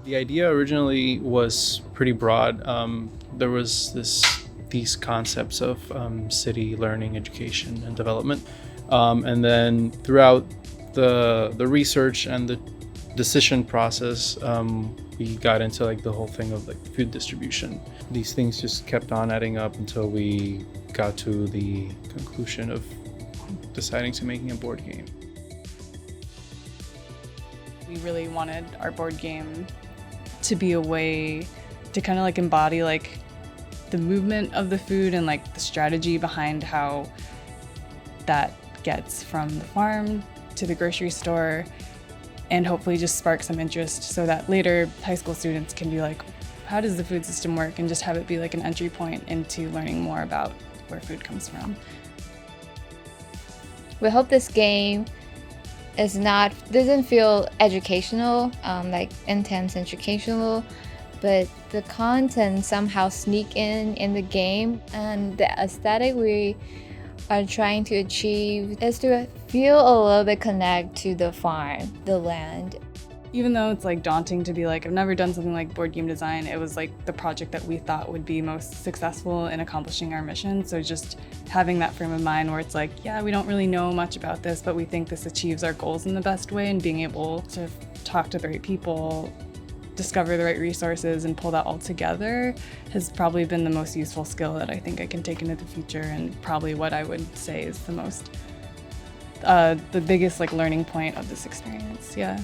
The idea originally was pretty broad. There was these concepts of city learning, education, and development, and then throughout the research and the decision process, we got into like the whole thing of like food distribution. These things just kept on adding up until we got to the conclusion of deciding to making a board game. We really wanted our board game to be a way to kind of like embody like the movement of the food and like the strategy behind how that gets from the farm to the grocery store, and hopefully just spark some interest so that later high school students can be like, how does the food system work, and just have it be like an entry point into learning more about where food comes from. We hope this game doesn't feel educational, like intense educational, but the content somehow sneak in the game, and the aesthetic we are trying to achieve is to feel a little bit connect to the farm, the land. Even though it's like daunting to be like, I've never done something like board game design, it was like the project that we thought would be most successful in accomplishing our mission. So just having that frame of mind where it's like, yeah, we don't really know much about this, but we think this achieves our goals in the best way, and being able to talk to the right people, discover the right resources, and pull that all together has probably been the most useful skill that I think I can take into the future, and probably what I would say is the biggest like learning point of this experience, yeah.